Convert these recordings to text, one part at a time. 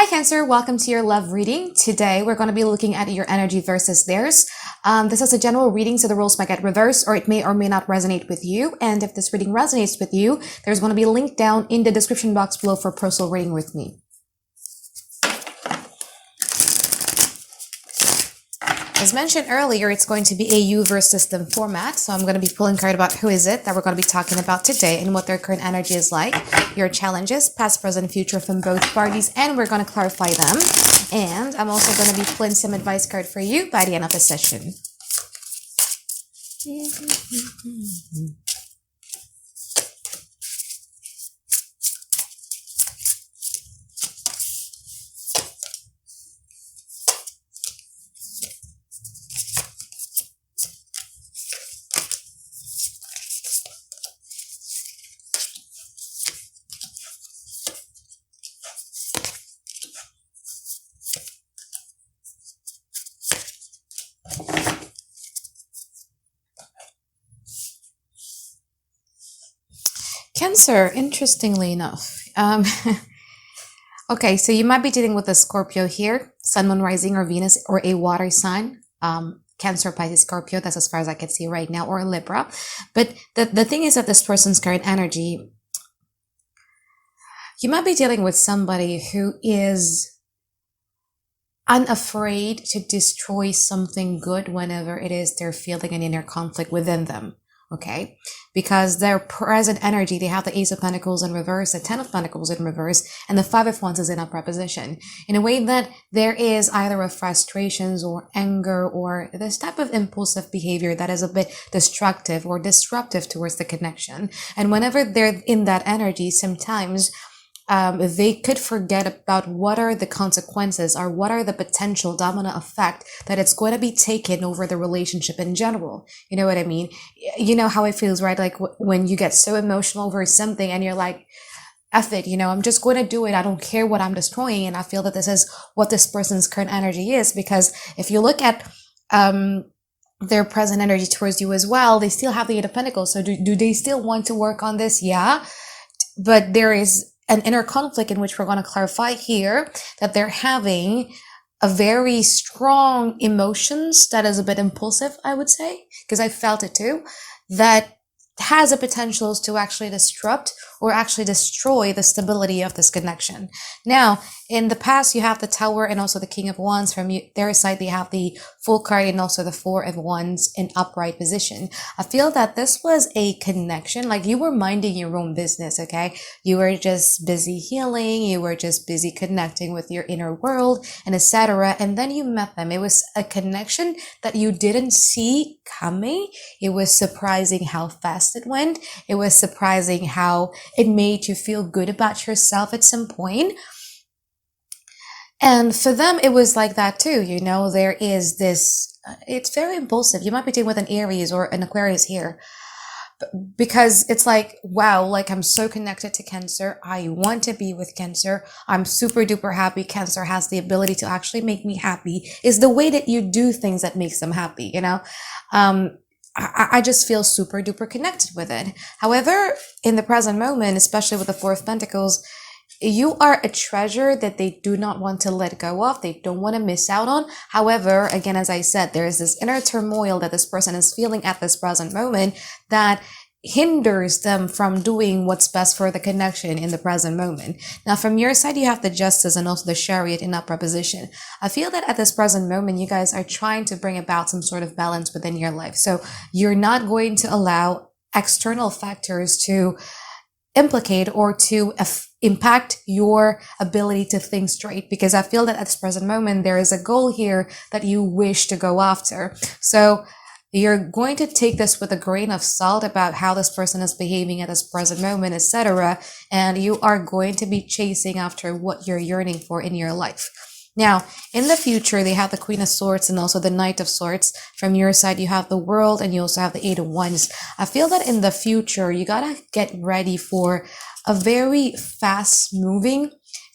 Hi Cancer, welcome to your love reading. Today we're going to be looking at your energy versus theirs. This is a general reading, so the roles might get reversed or it may or may not resonate with you. And if this reading resonates with you, there's going to be a link down in the description box below for personal reading with me. As mentioned earlier, it's going to be a you versus them format. So I'm going to be pulling a card about who is it that we're going to be talking about today and what their current energy is like, your challenges, past, present, future from both parties, and we're going to clarify them. And I'm also going to be pulling some advice card for you by the end of the session. Cancer, interestingly enough. Okay, so you might be dealing with a Scorpio here, Sun, Moon, Rising, or Venus, or a water sign. Cancer, Pisces, Scorpio, that's as far as I can see right now, or a Libra. But the thing is that this person's current energy, you might be dealing with somebody who is unafraid to destroy something good whenever it is they're feeling an inner conflict within them. Okay, because their present energy, they have the Ace of Pentacles in reverse, the Ten of Pentacles in reverse, and the Five of Wands is in upright position. In a way that there is either a frustrations or anger or this type of impulsive behavior that is a bit destructive or disruptive towards the connection. And whenever they're in that energy, sometimes they could forget about what are the consequences or what are the potential domino effect that it's going to be taken over the relationship in general. You know what I mean? You know how it feels, right? Like when you get so emotional over something and you're like, F it, I'm just going to do it. I don't care what I'm destroying. And I feel that this is what this person's current energy is, because if you look at, their present energy towards you as well, they still have the Eight of Pentacles. So do they still want to work on this? Yeah. But there is an inner conflict in which we're going to clarify here that they're having a very strong emotions that is a bit impulsive, I would say, because I felt it too, that has a potential to actually disrupt or actually destroy the stability of this connection. Now, in the past, you have the Tower and also the King of Wands. From their side, they have the Full card and also the Four of Wands in upright position. I feel that this was a connection, like you were minding your own business, okay? You were just busy healing, you were just busy connecting with your inner world and etc. And then you met them. It was a connection that you didn't see coming. It was surprising how fast it went. It was surprising how it made you feel good about yourself at some point. And for them, it was like that too. There is this, it's very impulsive. You might be dealing with an Aries or an Aquarius here, because it's like, wow, like I'm so connected to Cancer. I want to be with Cancer. I'm super duper happy. Cancer has the ability to actually make me happy. Is the way that you do things that makes them happy, I just feel super duper connected with it. However, in the present moment, especially with the Four of Pentacles, you are a treasure that they do not want to let go of. They don't want to miss out on. However, again, as I said, there is this inner turmoil that this person is feeling at this present moment that hinders them from doing what's best for the connection in the present moment. Now, from your side, you have the Justice and also the Chariot in upright position. I feel that at this present moment, you guys are trying to bring about some sort of balance within your life. So you're not going to allow external factors to implicate or to impact your ability to think straight, because I feel that at this present moment, there is a goal here that you wish to go after. So you're going to take this with a grain of salt about how this person is behaving at this present moment, etc. And you are going to be chasing after what you're yearning for in your life. Now, in the future, they have the Queen of Swords and also the Knight of Swords. From your side, you have the World and you also have the Eight of Wands. I feel that in the future, you gotta get ready for a very fast-moving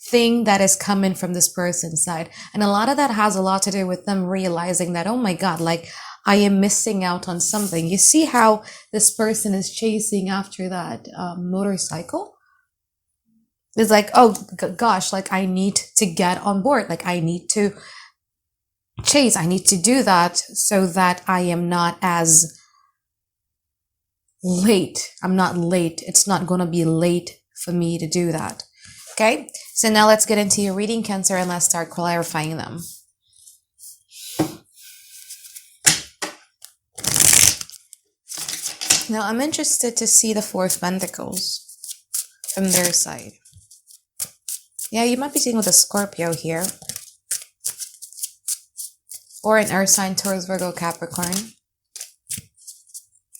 thing that is coming from this person's side. And a lot of that has a lot to do with them realizing that, oh my God, like I am missing out on something. You see how this person is chasing after that motorcycle? It's like, oh gosh, like I need to get on board. Like I need to chase. I need to do that so that I am not as late. I'm not late. It's not going to be late for me to do that. Okay. So now let's get into your reading, Cancer, and let's start clarifying them. Now I'm interested to see the Four of Pentacles from their side. Yeah, you might be dealing with a Scorpio here. Or an Earth sign, Taurus, Virgo, Capricorn.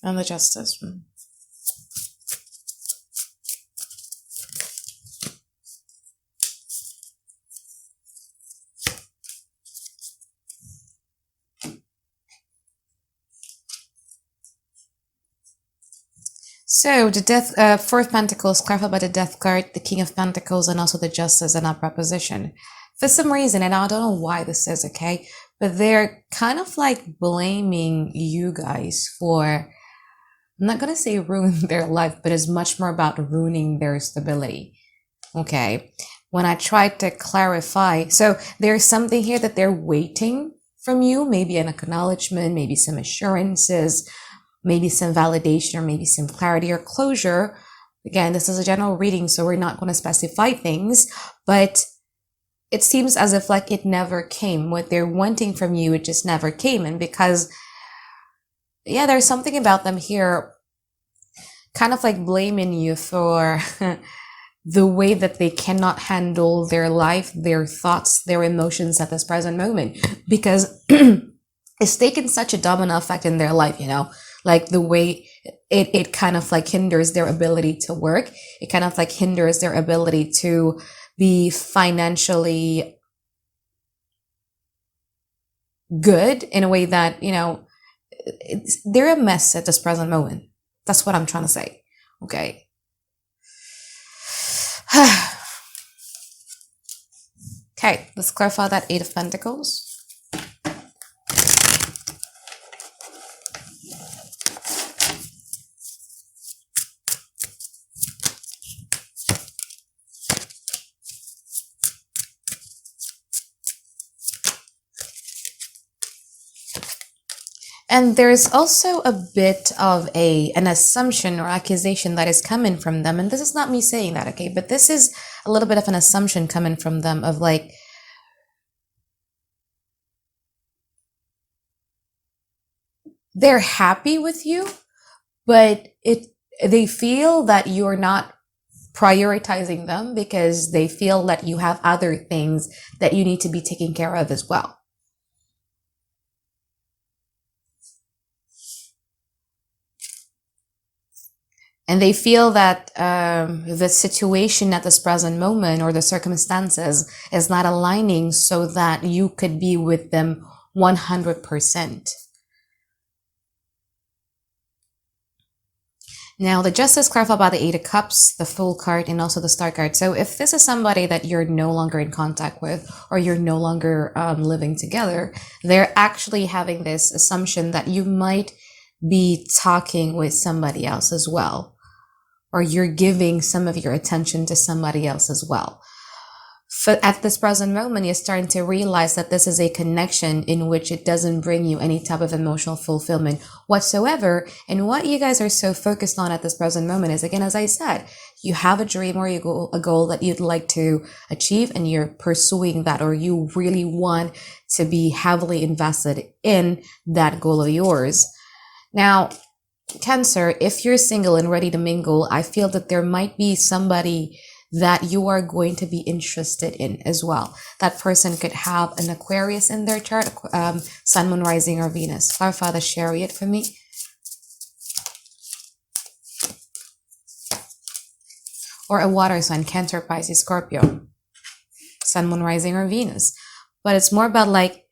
And the Justice. So the Death, Four of Pentacles, clarified by the Death card, the King of Pentacles, and also the Justice in upright position. For some reason, and I don't know why this is, okay, but they're kind of like blaming you guys for, I'm not going to say ruin their life, but it's much more about ruining their stability. Okay. When I tried to clarify, so there's something here that they're waiting from you, maybe an acknowledgement, maybe some assurances, maybe some validation, or maybe some clarity or closure. Again, this is a general reading, so we're not going to specify things, but it seems as if like it never came. What they're wanting from you, it just never came. And because, yeah, there's something about them here kind of like blaming you for the way that they cannot handle their life, their thoughts, their emotions at this present moment, because it's taken such a domino effect in their life, you know, like the way it kind of like hinders their ability to work. It kind of like hinders their ability to be financially good in a way that, you know, they're a mess at this present moment. That's what I'm trying to say. Okay. Okay, let's clarify that Eight of Pentacles. And there's also a bit of an assumption or accusation that is coming from them. And this is not me saying that, okay? But this is a little bit of an assumption coming from them of like, they're happy with you, but they feel that you're not prioritizing them because they feel that you have other things that you need to be taking care of as well. And they feel that the situation at this present moment or the circumstances is not aligning so that you could be with them 100%. Now, the Justice clarified about the Eight of Cups, the Fool card, and also the Star card. So if this is somebody that you're no longer in contact with or you're no longer living together, they're actually having this assumption that you might be talking with somebody else as well, or you're giving some of your attention to somebody else as well. At this present moment, you're starting to realize that this is a connection in which it doesn't bring you any type of emotional fulfillment whatsoever. And what you guys are so focused on at this present moment is, again, as I said, you have a dream or a goal that you'd like to achieve, and you're pursuing that, or you really want to be heavily invested in that goal of yours. Now, Cancer, if you're single and ready to mingle, I feel that there might be somebody that you are going to be interested in as well. That person could have an Aquarius in their chart, Sun, Moon, Rising, or Venus. Clarify the Chariot for me. Or a water sign, Cancer, Pisces, Scorpio. Sun, Moon, Rising, or Venus. But it's more about like,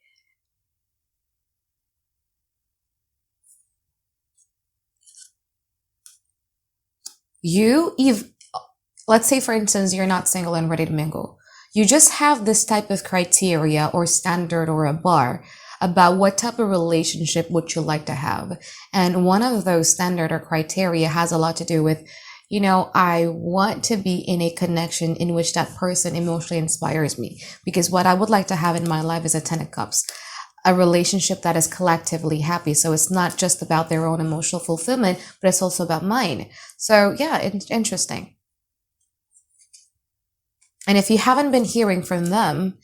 let's say, for instance, you're not single and ready to mingle. You just have this type of criteria or standard or a bar about what type of relationship would you like to have. And one of those standard or criteria has a lot to do with I want to be in a connection in which that person emotionally inspires me. Because what I would like to have in my life is a 10 of cups, a relationship that is collectively happy. So it's not just about their own emotional fulfillment, but it's also about mine. So yeah, interesting. And if you haven't been hearing from them,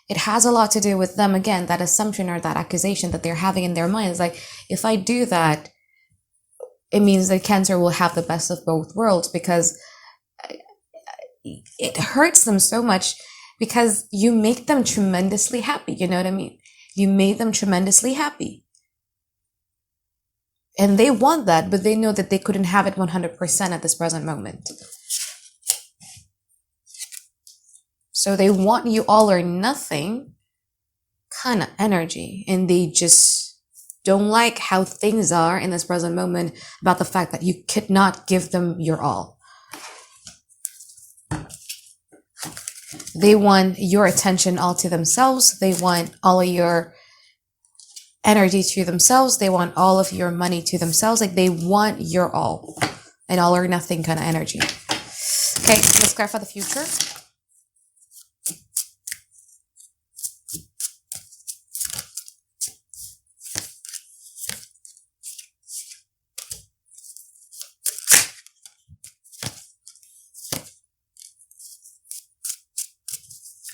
it has a lot to do with them, again, that assumption or that accusation that they're having in their mind is like, if I do that, it means that Cancer will have the best of both worlds, because it hurts them so much, because you make them tremendously happy. You know what I mean? You made them tremendously happy. And they want that, but they know that they couldn't have it 100% at this present moment. So they want you all or nothing kind of energy, and they just don't like how things are in this present moment about the fact that you could not give them your all. They want your attention all to themselves. They want all of your energy to themselves. They want all of your money to themselves. Like, they want your all, and all or nothing kind of energy. Okay, let's clarify the future.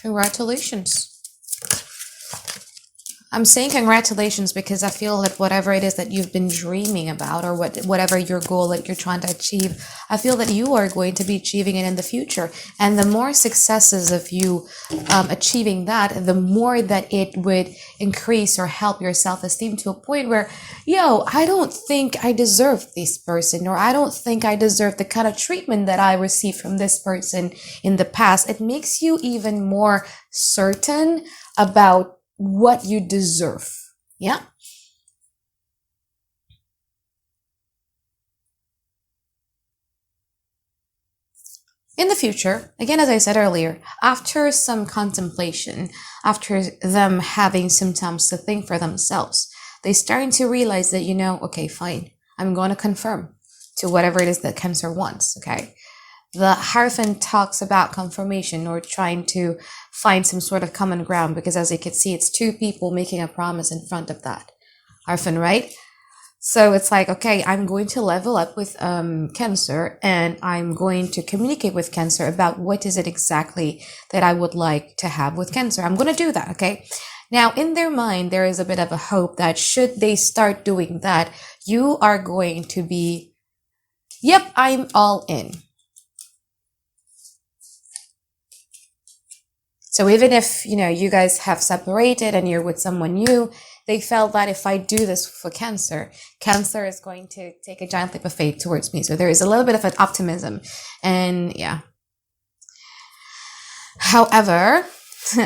Congratulations. I'm saying congratulations because I feel that whatever it is that you've been dreaming about, or whatever your goal that you're trying to achieve, I feel that you are going to be achieving it in the future. And the more successes of you achieving that, the more that it would increase or help your self-esteem to a point where, I don't think I deserve this person, or I don't think I deserve the kind of treatment that I received from this person in the past. It makes you even more certain about what you deserve. Yeah. In the future, again, as I said earlier, after some contemplation, after them having some time to think for themselves, they starting to realize that, okay, fine, I'm going to confirm to whatever it is that Cancer wants. Okay. The Hierophant talks about confirmation, or trying to find some sort of common ground, because as you can see, it's two people making a promise in front of that Hierophant, right? So it's like, okay, I'm going to level up with Cancer, and I'm going to communicate with Cancer about what is it exactly that I would like to have with Cancer. I'm going to do that, okay? Now, in their mind, there is a bit of a hope that should they start doing that, you are going to be, yep, I'm all in. So even if, you guys have separated and you're with someone new, they felt that if I do this for Cancer is going to take a giant leap of faith towards me. So there is a little bit of an optimism. And yeah. However,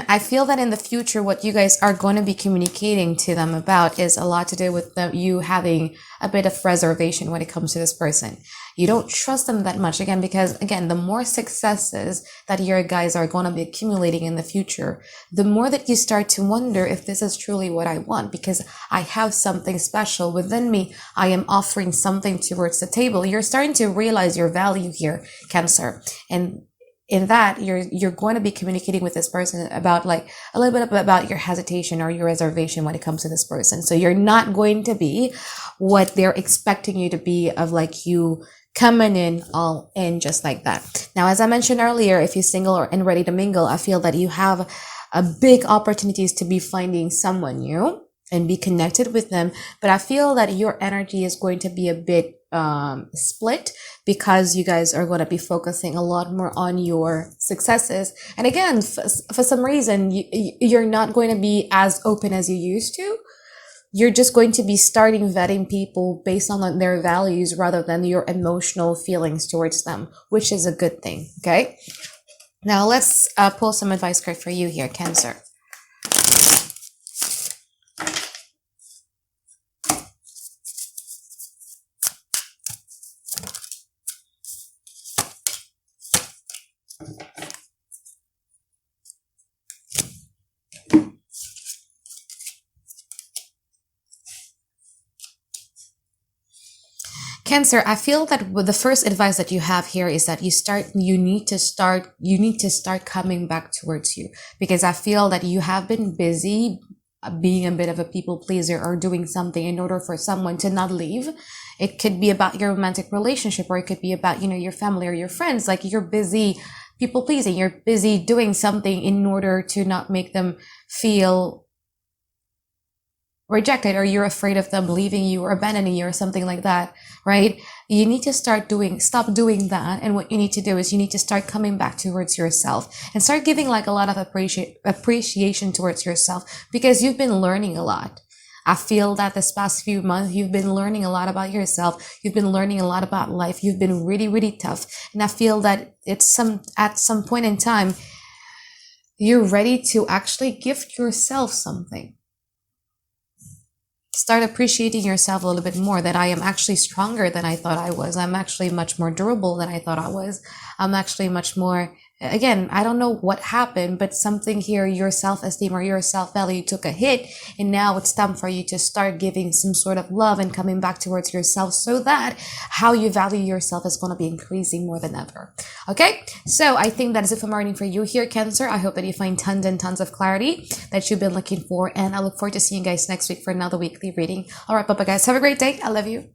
I feel that in the future, what you guys are going to be communicating to them about is a lot to do with you having a bit of reservation when it comes to this person. You don't trust them that much, again, because again, the more successes that your guys are going to be accumulating in the future, the more that you start to wonder if this is truly what I want, because I have something special within me. I am offering something towards the table. You're starting to realize your value here, Cancer. And in that, you're going to be communicating with this person about like a little bit about your hesitation or your reservation when it comes to this person. So you're not going to be what they're expecting you to be, of like you coming in all in just like that. Now, as I mentioned earlier, if you're single and ready to mingle, I feel that you have a big opportunities to be finding someone new and be connected with them. But I feel that your energy is going to be a bit split, because you guys are going to be focusing a lot more on your successes. And again, for some reason, you're not going to be as open as you used to. You're just going to be starting vetting people based on their values rather than your emotional feelings towards them, which is a good thing. Okay. Now let's pull some advice card for you here, Cancer. Cancer, I feel that the first advice that you have here is that you need to start coming back towards you, because I feel that you have been busy being a bit of a people pleaser or doing something in order for someone to not leave. It could be about your romantic relationship, or it could be about, your family or your friends. Like, you're busy people pleasing, you're busy doing something in order to not make them feel rejected, or you're afraid of them leaving you or abandoning you or something like that, right? You need to stop doing that. And what you need to do is you need to start coming back towards yourself and start giving like a lot of appreciation towards yourself, because you've been learning a lot. I feel that this past few months, you've been learning a lot about yourself. You've been learning a lot about life. You've been really, really tough. And I feel that at some point in time, you're ready to actually gift yourself something. Start appreciating yourself a little bit more, that I am actually stronger than I thought I was. I'm actually much more durable than I thought I was. I'm actually much more, again, I don't know what happened, but something here, your self-esteem or your self-value took a hit. And now it's time for you to start giving some sort of love and coming back towards yourself, so that how you value yourself is going to be increasing more than ever. Okay, so I think that is it for my reading for you here, Cancer. I hope that you find tons and tons of clarity that you've been looking for, and I look forward to seeing you guys next week for another weekly reading. All right, bye-bye guys, have a great day. I love you.